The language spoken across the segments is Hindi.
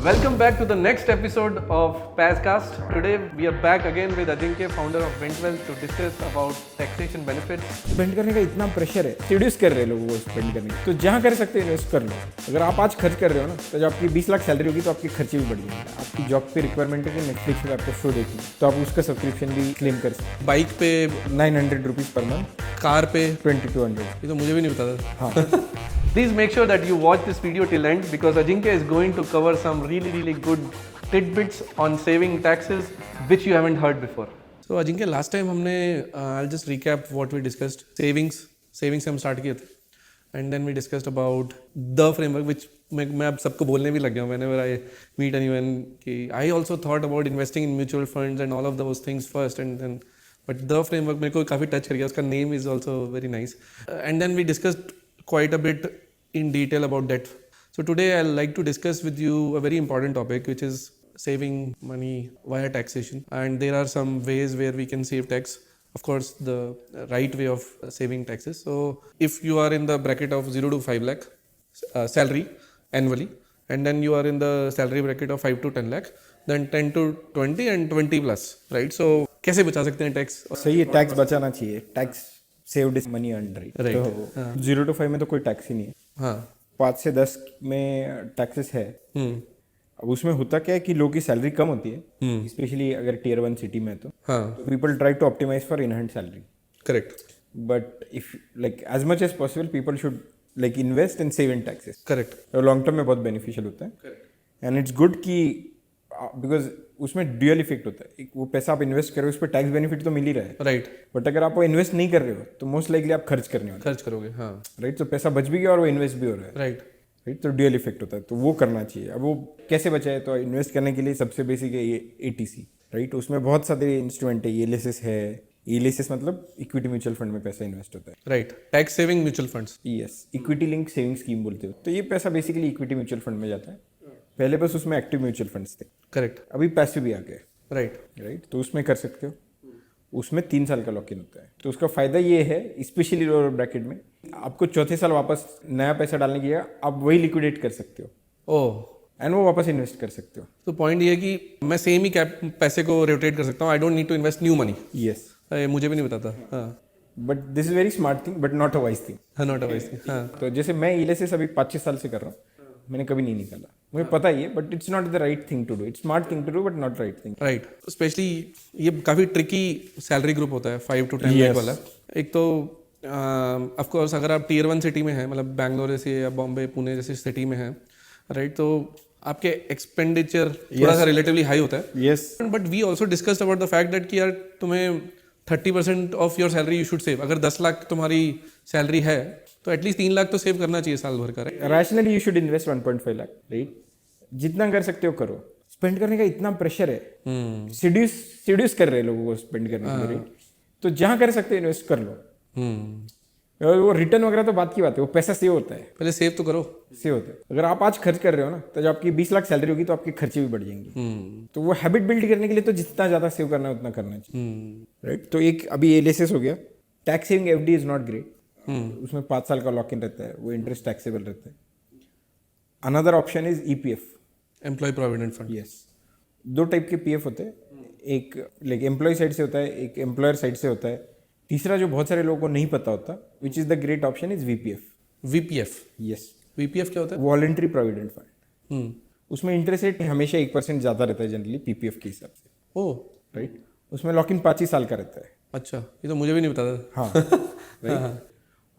Welcome back to the next episode of Pazcast. Today we are back again with Ajinkya, founder of Ventwealth, to discuss about taxation benefits. Spend करने का इतना प्रेशर है, सीड्यूस कर रहे हैं लोगों को स्पेंड करने की। तो जहाँ कर सकते हैं इन्वेस्ट कर लो। अगर आप आज खर्च कर रहे हो ना, तो जब आपकी 20 लाख सैलरी होगी तो आपके खर्चे भी बढ़ जाएंगे। आपकी जॉब पे रिक्वायरमेंट है कि नेटफ्लिक्स पे आपको शो देखना, तो आप उसका सब्सक्रिप्शन भी क्लेम कर सकते बाइक पे, हैं। 900 रुपीज़ पर मंथ, कार पे, 2200। ये तो मुझे भी नहीं पता था। हाँ। Please make sure that you watch this video till end because Ajinkya is going to cover some really good tidbits on saving taxes which you haven't heard before. So Ajinkya, last time हमने I'll just recap what we discussed. Savings से हम start किए थे, and then we discussed about the framework which मैं अब सबको बोलने भी लग गया हूँ whenever I meet anyone कि I also thought about investing in mutual funds and all of those things first and then but the framework मेरे को काफ़ी टच कर गया. उसका name is also very nice. And then we discussed quite a bit in detail about debt. So today I'd like to discuss with you a very important topic which is saving money via taxation, and there are some ways where we can save tax. Of course, the right way of saving taxes. So if you are in the bracket of 0 to 5 lakh salary annually, and then you are in the salary bracket of 5 to 10 lakh, then 10 to 20 and 20 plus, right? So कैसे बचा सकते हैं टैक्स? सही है, टैक्स बचाना चाहिए। Tax saved is money earned, right? तो 0 to 5 में तो कोई टैक्स ही नहीं है। हाँ, 5 से 10 में टैक्सेस है। अब उसमें होता क्या है कि लोगों की सैलरी कम होती है, स्पेशली अगर टियर 1 सिटी में तो हाँ, people try to optimise for in hand salary. Correct, but if like as much as possible people should like invest and save in taxes. Correct, तो लॉन्ग टर्म में बहुत बेनिफिशियल होता है। एंड इट्स गुड कि बिकॉज उसमें ड्यूअल इफेक्ट होता है। वो पैसा आप इन्वेस्ट कर रहे हो, उस पर टैक्स बेनिफिट तो मिल ही रहा है, राइट, बट अगर आप वो इन्वेस्ट नहीं कर रहे हो तो मोस्ट लाइकली आप खर्च करने वाले, खर्च करोगे, हाँ, राइट? तो पैसा बच भी गया और वो इन्वेस्ट भी हो रहा है, राइट, राइट? तो ड्यूअल इफेक्ट होता है, तो वो करना चाहिए। अब वो कैसे बचाए? तो इन्वेस्ट करने के लिए सबसे बेसिक है ये ATC, राइट? उसमें बहुत सारे इंस्ट्रूमेंट है। ELSS है। ELSS मतलब इक्विटी म्यूचुअल फंड में पैसा इन्वेस्ट होता है, right, tax saving mutual funds. Yes, equity link saving scheme बोलते हो। तो ये पैसा बेसिकली इक्विटी म्यूचुअल फंड में जाता है। पहले बस उसमें एक्टिव म्यूचुअल फंड्स थे, करेक्ट, अभी पैसिव भी आ गए, राइट, राइट? तो उसमें कर सकते हो। उसमें 3 साल का लॉक इन होता है। तो उसका फायदा ये है, स्पेशली लोअर ब्रैकेट में, आपको चौथे साल वापस नया पैसा डालने की जगह आप वही लिक्विडेट कर सकते हो ओह। एंड वो वापस इन्वेस्ट कर सकते हो। तो पॉइंट ये है कि मैं सेम ही कैप पैसे को रोटेट कर सकता हूँ। I don't need to invest new money. Yes, मुझे भी नहीं पता था। हाँ, but this is very smart thing but not a wise thing. हाँ, नॉट अवाइज। हाँ, तो जैसे मैं ELSS अभी 5-6 साल से कर रहा हूँ, मैंने कभी नहीं निकाला। मुझे पता ही है, but it's not the right thing to do. It's smart thing to do but not right thing. Right, specially ये काफ़ी ट्रिकी सैलरी ग्रुप होता है 5 to 10 लाख वाला। एक तो ऑफ कोर्स अगर आप टियर 1 सिटी में हैं, मतलब बैंगलोर जैसे या बॉम्बे, पुणे जैसे सिटी में हैं, राइट, तो आपके एक्सपेंडिचर थोड़ा सा रिलेटिवली हाई होता है। Yes, but we also discussed about the fact that कि यार तुम्हें 30% of your salary you should save. अगर 10 लाख तुम्हारी सैलरी है तो एटलीस्ट 3 लाख तो सेव करना चाहिए साल भर का, right? Rationally you should invest 1.5 lakh, right? जितना कर सकते हो करो। स्पेंड करने का इतना प्रेशर है, सीड्यूस कर रहे हैं लोगों को स्पेंड करने के लिए, राइट? तो जहाँ कर सकते हो इन्वेस्ट कर लो। और वो रिटर्न वगैरह तो बात की बात है, वो पैसा सेव होता है, पहले सेव तो करो। सेव होता है। अगर आप आज खर्च कर रहे हो ना, तो जब आपकी 20 लाख सैलरी होगी तो आपके खर्चे भी बढ़ जाएंगे। तो वो हैबिट बिल्ड करने के लिए तो जितना ज़्यादा सेव करना है उतना करना चाहिए, राइट? तो एक अभी ELSS हो गया। Tax saving FD is not great. उसमें 5 साल का लॉक इन रहता है, वो इंटरेस्ट टैक्सेबल रहता है। Another option is EPF, employ provident fund. Yes. 2 type के PF होते हैं, एक लाइक एम्प्लॉय साइड से होता है, एक एम्प्लॉयर साइड से होता है। तीसरा जो बहुत सारे लोगों को नहीं पता होता, which is the great option, is VPF। VPF, yes, VPF क्या होता है? Voluntary provident fund. उसमें इंटरेस्ट रेट हमेशा 1% ज़्यादा रहता है जनरली PPF के हिसाब से, ओह, राइट? उसमें लॉक इन 5 ही साल का रहता है। अच्छा, ये तो मुझे भी नहीं पता था। हाँ, राइट?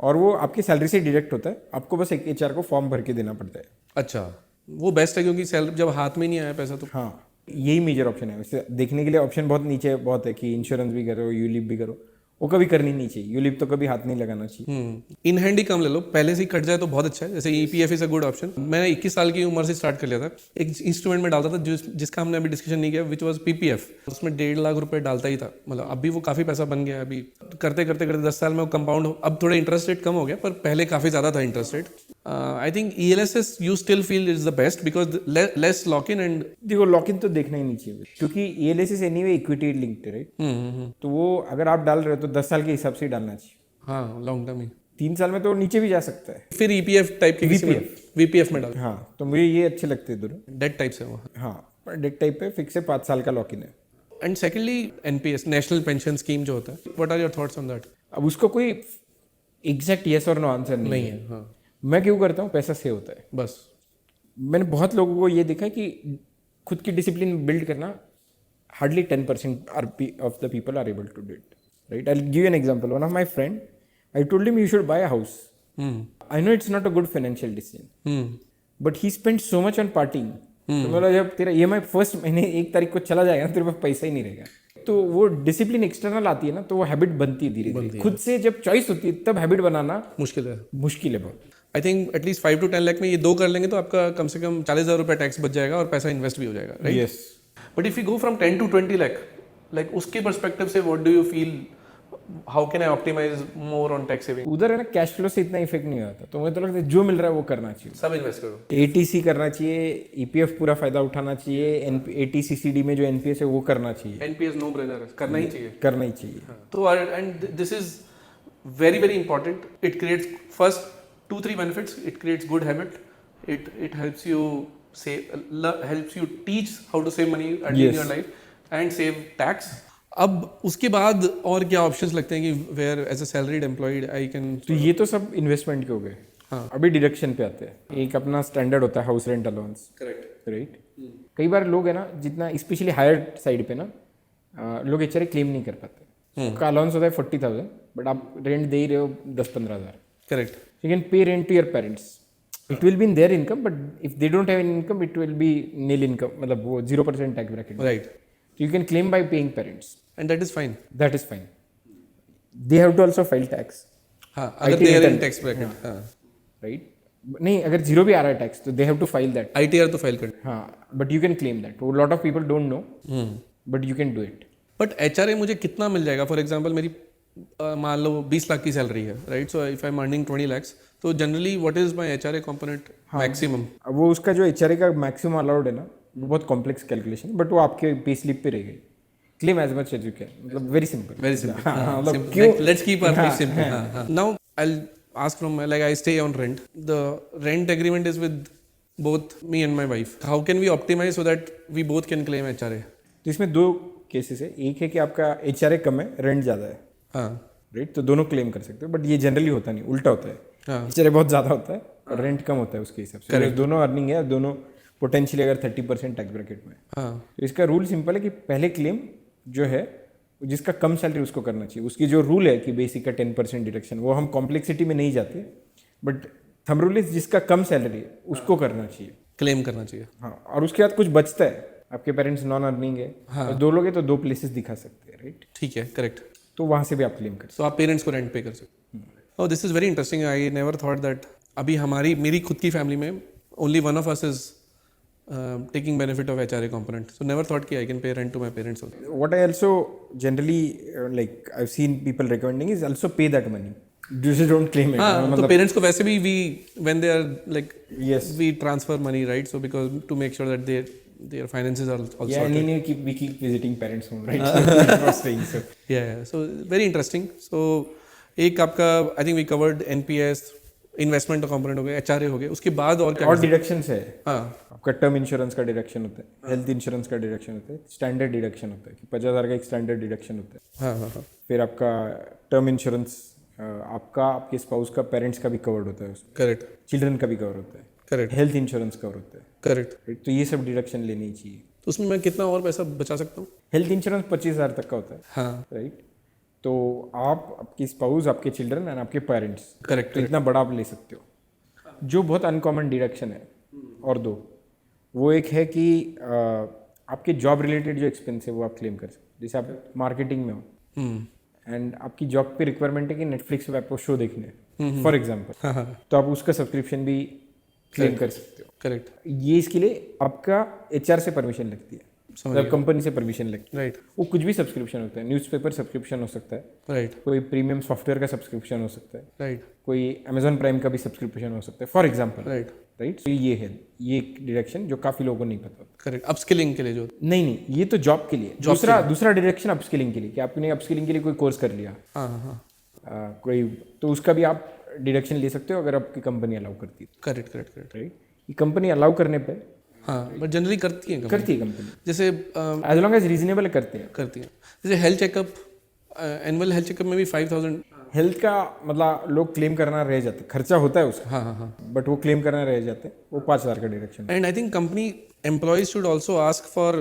और वो आपकी सैलरी से डिडक्ट होता है, आपको बस एक HR को फॉर्म भर के देना पड़ता है। अच्छा, वो बेस्ट है क्योंकि सैलरी जब हाथ में नहीं आया पैसा तो। हाँ, यही मेजर ऑप्शन है। वैसे देखने के लिए ऑप्शन बहुत नीचे बहुत है कि इंश्योरेंस भी करो, यूलिप भी करो, वो कभी करनी नहीं चाहिए। यूलिप तो कभी हाथ नहीं लगाना चाहिए। इन हैंड ही कम ले लो, पहले से ही कट जाए तो बहुत अच्छा है। जैसे EPF is a good option. मैंने 21 साल की उम्र से स्टार्ट कर लिया था। एक इंस्ट्रूमेंट में डालता था जिसका हमने अभी डिस्कशन नहीं किया, विच वॉज PPF। उसमें 1.5 लाख रुपए डालता ही था। मतलब अभी वो काफ़ी पैसा बन गया है। अभी करते करते 10 साल में वो कंपाउंड, अब थोड़ा इंटरेस्ट रेट कम हो गया पर पहले काफ़ी ज़्यादा था interest rate. I think ELSS you still feel is the best because less lock in and. देखो, लॉक इन तो देखना ही नहीं चाहिए क्योंकि ELSS एनीवे इक्विटी लिंक्ड है, राइट? तो वो अगर आप डाल रहे हो तो 10 साल के हिसाब से ही डालना चाहिए। हाँ, लॉन्ग टर्म ही। 3 साल में तो नीचे भी जा सकता है। फिर ईपीएफ टाइप के किसी में वीपीएफ में डाल, हाँ, तो मुझे ये अच्छे लगते हैं दोनों। डेट टाइप से वो। हाँ, पर डेट टाइप पे फिक्स है, 5 साल का लॉक इन है। And secondly NPS, national pension scheme जो होता है, what are your thoughts on that? अब उसको कोई एग्जैक्ट यस और नो आंसर नहीं है। हाँ, मैं क्यों करता हूँ, पैसा सेव होता है। बस। मैंने बहुत लोगों को ये देखा है कि खुद की डिसिप्लिन बिल्ड करना hardly 10% of the people are able to do it, right? I give an example. One of my friend, I told him you should buy a house. I know it's not a good financial decision, but he spend so much on partying. तो मतलब जब तेरा ईएमआई फर्स्ट महीने 1 तारीख को चला जाएगा ना, तेरे पास पैसा ही नहीं रहेगा। तो वो डिसिप्लिन एक्सटर्नल आती है ना, तो वो हैबिट बनती है धीरे धीरे। खुद से जब चॉइस होती है तब हैबिट बनाना मुश्किल है बहुत। I think at least 5 to 10 lakh में ये 2 कर लेंगे तो आपका कम से कम 40,000 रुपये टैक्स बच जाएगा और पैसा इन्वेस्ट भी हो जाएगा, right? Yes. But if you go from 10 to 20 lakh, like उसके परस्पेक्टिव से what do you feel, how can I optimise more on tax saving? उधर है ना, कैश फ्लो से इतना इफेक्ट नहीं आता। तो मुझे तो लगता है जो मिल रहा है वो करना चाहिए, सब इन्वेस्ट करो। एटीसी करना चाहिए, ईपीएफ पूरा फायदा उठाना चाहिए, एटीसीसीडी में जो एनपीएस है वो करना चाहिए। एनपीएस नो ब्रेनर है, करना ही चाहिए, करना ही चाहिए। तो and this is very very important. It creates first 2-3 benefits. It creates good habit. It helps you helps you teach how to save money in your life and save tax. अब उसके बाद और क्या ऑप्शंस लगते हैं कि whereas a salaried employed I can? तो ये तो सब इन्वेस्टमेंट के हो गए। हाँ, अभी डिडक्शन पे आते हैं। एक अपना स्टैंडर्ड होता है house rent allowance, correct, right? कई बार लोग है ना, जितना स्पेशली हायर साइड पे ना, लोग एचआरए क्लेम नहीं कर पाते। उसका अलाउंस होता है 40,000, बट आप रेंट दे ही रहे हो 10-15,000, correct? You can pay rent to your parents. It will be in their income, but if they don't have any income, it will be nil income. मतलब वो 0% tax bracket. Right. So you can claim by paying parents. And that is fine. That is fine. They have to also file tax. हाँ, अगर they are in tax bracket. हाँ. Right. नहीं, अगर जीरो भी आ रहा है टैक्स तो they have to file that. ITR तो फाइल कर। हाँ, but you can claim that. A lot of people don't know, but you can do it. But HRA मुझे कितना मिल जाएगा? फॉर एग्जाम्पल मेरी मान लो 20 लाख की सैलरी है, right? So if I am earning 20 lakhs, तो generally what is my HRA component maximum? अब वो उसका जो एचआरए का मैक्सिमम अलाउड है ना, वो बहुत कॉम्प्लेक्स कैलकुलेशन, बट वो आपके पे स्लिप पे रहेगी। Claim as much as you can, मतलब वेरी सिंपल, वेरी सिंपल। मतलब क्यों, let's keep our pretty simple. Now I will ask from, like I stay on rent, the rent agreement is with both me and my wife. How can we optimise so that we both can claim HRA? तो इसमें 2 केसेस है। एक है कि आपका एचआरए कम है, रेंट ज़्यादा है, हाँ, राइट? तो दोनों क्लेम कर सकते हो, बट ये जनरली होता नहीं, उल्टा होता है। हाँ, एचआरए बहुत ज़्यादा होता है और रेंट कम होता है उसके हिसाब से। तो दोनों अर्निंग है, दोनों पोटेंशियली अगर 30% टैक्स ब्रैकेट में। हाँ, तो इसका रूल सिंपल है कि पहले क्लेम जो है, जिसका कम सैलरी उसको करना चाहिए। उसकी जो रूल है कि बेसिक का 10% डिडक्शन, वो हम कॉम्प्लेक्सिटी में नहीं जाते, बट थंब रूल इज जिसका कम सैलरी है उसको करना चाहिए, क्लेम करना चाहिए। हाँ, और उसके बाद कुछ बचता है, आपके पेरेंट्स नॉन अर्निंग है, तो 2 लोग हैं तो 2 प्लेसेस दिखा सकते हैं, राइट? ठीक है, करेक्ट। तो वहाँ से भी आप क्लेम कर सकते तो आप पेरेंट्स को रेंट पे कर सकते हो। This is very interesting. I never thought that अभी मेरी खुद की फैमिली में only one of us is taking benefit of HRA component, so never thought कि I can pay rent to my parents. What I also generally like I have seen people recommending is also pay that money, just don't claim it. हाँ, तो पेरेंट्स को वैसे भी we when they are like yes, we transfer money, right? So because to make sure that their finances are also yeah, sorted. we keep visiting parents home, right? For staying, so yeah, so very interesting. So एक आपका I think we covered NPS, investment component हो गए, एचआरए हो गए, उसके बाद और क्या? और डिडक्शंस है। हाँ, आपका टर्म इंश्योरेंस का डिडक्शन होता है, हेल्थ इंश्योरेंस का डिडक्शन होता है, स्टैंडर्ड डिडक्शन होता है कि 50,000 का एक स्टैंडर्ड डिडक्शन होता है। हाँ, हाँ, हाँ, फिर आपका टर्म इंश्योरेंस आपका, आपके स्पाउस का, पेरेंट्स का भी कवर्ड होता है उसमें, करेक्ट, चिल्ड्रन का भी कवर होता है, करेक्ट, हेल्थ इंश्योरेंस कवर होता है, करेक्ट। तो ये सब डिडक्शन लेनी ही चाहिए। तो उसमें मैं कितना और पैसा बचा सकता हूँ? हेल्थ इंश्योरेंस 25,000 तक का होता है, हाँ, राइट? तो आप, आपकी स्पाउस, आपके चिल्ड्रन एंड आपके पेरेंट्स, करेक्ट, तो इतना बड़ा आप ले सकते हो। जो बहुत अनकॉमन डिडक्शन है और 2, वो एक है कि आपके जॉब रिलेटेड जो एक्सपेंस है वो आप क्लेम कर सकते हो। जैसे आप मार्केटिंग में हो एंड आपकी जॉब पे रिक्वायरमेंट है कि नेटफ्लिक्स पे आपको शो देखने हैं फॉर एग्जांपल, तो आप उसका सब्सक्रिप्शन भी क्लेम कर सकते हो। करेक्ट। ये इसके लिए आपका एचआर से परमिशन लगती है, मतलब कंपनी से परमिशन लगती है। राइट। वो कुछ भी सब्सक्रिप्शन होता है, न्यूज़पेपर सब्सक्रिप्शन हो सकता है, राइट, कोई प्रीमियम सॉफ्टवेयर का सब्सक्रिप्शन हो सकता है, राइट, कोई अमेजॉन प्राइम का भी सब्सक्रिप्शन हो सकता है फॉर एग्जांपल। Right, right. तो ये है, ये एक डिडक्शन जो काफ़ी लोगों को नहीं पता होता। करेक्ट। अपस्किलिंग के लिए जो नहीं, ये तो जॉब के लिए। दूसरा डिडक्शन अपस्किलिंग के लिए, कि आपने अपस्किलिंग के लिए कोई कोर्स कर लिया, हाँ, कोई, तो उसका भी आप डिडक्शन ले सकते हो अगर आपकी कंपनी अलाउ करती है, करेक्ट करेक्ट करेक्ट। राइट? ये कंपनी अलाउ करने पे हाँ, बट जनरली करती हैं करती है कंपनी, जैसे एज लॉन्ग एज रीजनेबल करते हैं। करती हैं। जैसे health checkup, annual health checkup में भी 5000। हेल्थ का मतलब लोग क्लेम करना रह जाते, खर्चा होता है उसका, हाँ हाँ हाँ। बट वो क्लेम करना रह जाते हैं, वो 5000 का deduction. And I think company employees should also ask for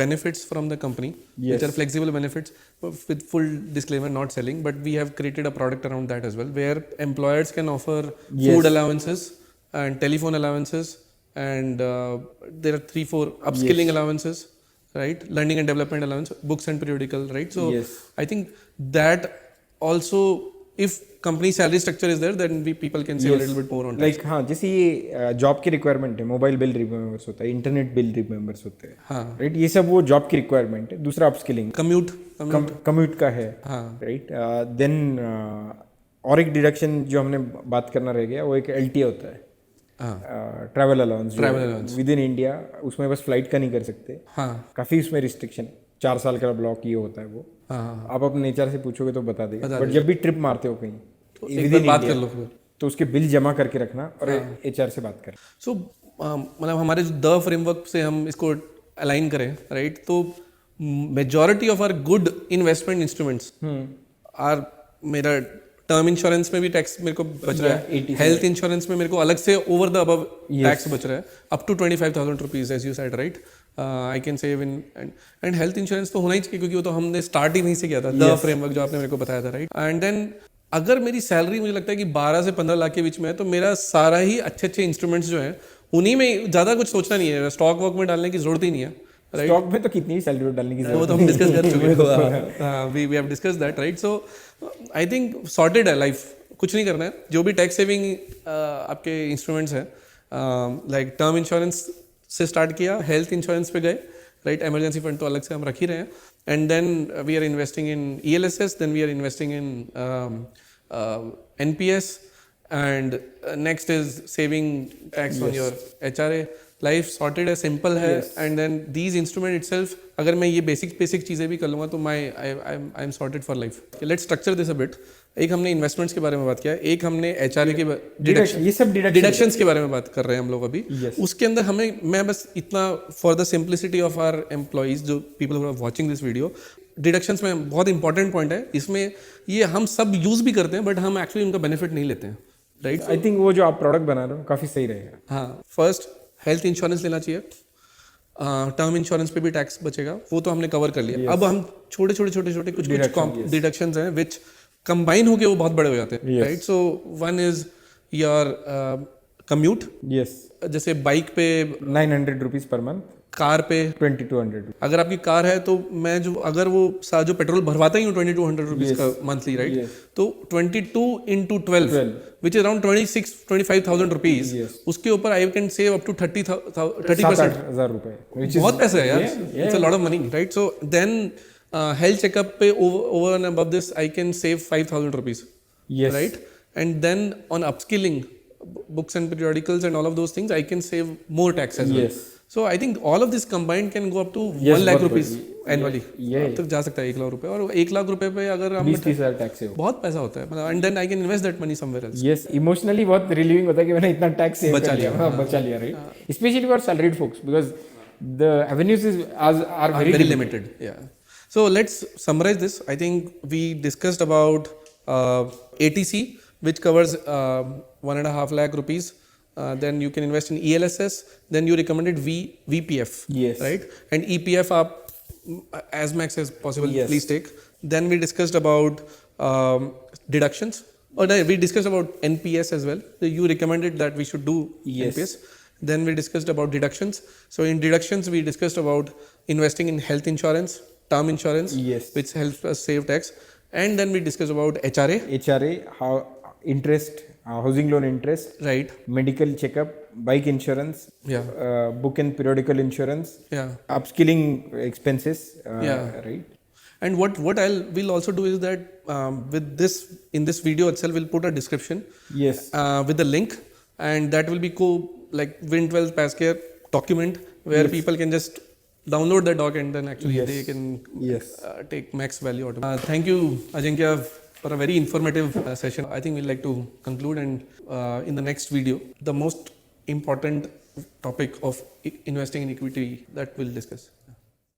benefits from the company, which are flexible benefits. With full disclaimer, not selling, but we have created a product around that as well, where employers can offer food allowances and telephone allowances, and there are 3-4 upskilling allowances, right? Learning and development allowance, books and periodical, right? So I think that also, if company salary structure is there, then people can save a little bit more on tax. Like हाँ, जैसे ये जॉब की रिक्वायरमेंट है, मोबाइल बिल रिमेंबर्स होता है, इंटरनेट बिल रिमेंबर्स होते हैं, हाँ, राइट? ये सब वो जॉब की रिक्वायरमेंट है। दूसरा अपस्किलिंग, commute, कम्यूट का है, हाँ, राइट? देन और एक डिडक्शन जो हमने बात करना रह गया, वो एक LTA होता है, हाँ, travel allowance with in India. उसमें बस फ्लाइट का नहीं कर सकते, हाँ, काफ़ी उसमें रिस्ट्रिक्शन, 4 साल का ब्लॉक ये होता है वो। हाँ, आप अपने HR से पूछोगे तो बता देगा, बट जब भी ट्रिप मारते हो कहीं तो एक बार बात कर लो फिर। तो उसके बिल जमा करके रखना और HR से बात करना। सो मतलब हमारे जो द फ्रेमवर्क से हम इसको अलाइन करें, राइट? तो majority of our good investment instruments are, मेरा टर्म इंश्योरेंस में भी टैक्स मेरे को बच रहा है, हेल्थ इंश्योरेंस में मेरे को अलग से ओवर द अबव टैक्स बच रहा है, up to 25,000 rupees, as you said, right? I can save in, and health insurance तो होना ही चाहिए, क्योंकि वो तो हमने स्टार्ट ही नहीं से किया था, द फ्रेमवर्क जो आपने मेरे को बताया था, राइट? एंड देन अगर मेरी सैलरी मुझे लगता है कि 12 से 15 लाख के बीच में है, तो मेरा सारा ही अच्छे अच्छे इंस्ट्रूमेंट्स जो हैं उन्हीं में ज़्यादा कुछ सोचना नहीं है, स्टॉक वॉक में डालने की जरूरत ही नहीं है, राइट? स्टॉक में तो कितनी ही सैलरी डालने की जरूरत वो तो हम डिस्कस कर चुके हैं, we have discuss that, right? So I think sorted है लाइफ, कुछ नहीं करना है। जो भी टैक्स सेविंग आपके इंस्ट्रूमेंट्स हैं, लाइक टर्म इंश्योरेंस से स्टार्ट किया, हेल्थ इंश्योरेंस पे गए, राइट? इमरजेंसी फंड तो अलग से हम रख ही रहे हैं, and then we are investing in ELSS, then we are investing in NPS, and next is saving tax on your HRA. Life sorted है, simple है, and then these instrument itself, अगर मैं ये basic चीज़ें भी कर लूँगा तो I'm sorted for life. Okay, let's structure this a bit. एक हमने इन्वेस्टमेंट्स के बारे में बात किया, एक हमने HRA के ये सब डिडक्शंस के बारे में बात कर रहे हैं हम लोग अभी। उसके अंदर मैं बस इतना, for the simplicity of our employees, जो people who are watching this video, deductions में बहुत इंपॉर्टेंट पॉइंट है इसमें, ये हम सब यूज भी करते हैं बट हम एक्चुअली उनका बेनिफिट नहीं लेते हैं, राइट? आई थिंक वो जो आप प्रोडक्ट बना रहे हो काफ़ी सही रहेगा। हाँ, फर्स्ट हेल्थ इंश्योरेंस लेना चाहिए, टर्म इंश्योरेंस पे भी टैक्स बचेगा, वो तो हमने कवर कर लिया। अब हम छोटे कुछ डिडक्शंस हैं विच कंबाइन होके वो बहुत बड़े हो जाते हैं, right? So one is your commute, जैसे बाइक पे 900 रुपीज पर मंथ, कार पे 2200। अगर आपकी कार है तो मैं अगर वो जो पेट्रोल भरवाता ही हूँ 2200 रुपीज का मंथली, राइट? तो 22 into 12 which is around 25,000 rupees, उसके ऊपर I can save up to 30,000 रुपए, बहुत पैसा है यार, it's a lot of money, right? So then health checkup पे over and above this I can save 5,000 rupees, right? And then on upskilling, books and periodicals and all of those things, I can save more tax as well. So I think all of this combined can go up to 1 lakh rupees annually. अब तक जा सकता है 1 लाख रुपए, और 1 लाख रुपए पे अगर हम 20-30 हज़ार टैक्स है, बहुत पैसा होता है, मतलब, and then I can invest that money somewhere else. Yes, emotionally बहुत रिलीविंग होता है कि मैंने इतना टैक्स सेव बचा लिया, राइट? Specially for salaried folks, because the avenues are very limited. Yeah. So let's summarize this. I think we discussed about ATC, which covers 1.5 lakh rupees. Then you can invest in ELSS. Then you recommended VPF, right? And EPF up as max as possible. Please take. Then we discussed about deductions. Or no, we discussed about NPS as well. So you recommended that we should do NPS. Then we discussed about deductions. So in deductions, we discussed about investing in health insurance, term insurance, which helps us save tax. And then we discussed about HRA, how interest, housing loan interest, right? Medical checkup, bike insurance, book and periodical insurance, upskilling expenses, right? And what we'll also do is that with this, in this video itself, we'll put a description, with the link, and that will be like Win12 PassCare document where people can just download the doc and then actually they can take max value out of it. Thank you, Ajinkya, for a very informative session. I think we'd like to conclude, and in the next video, the most important topic of investing in equity that we'll discuss.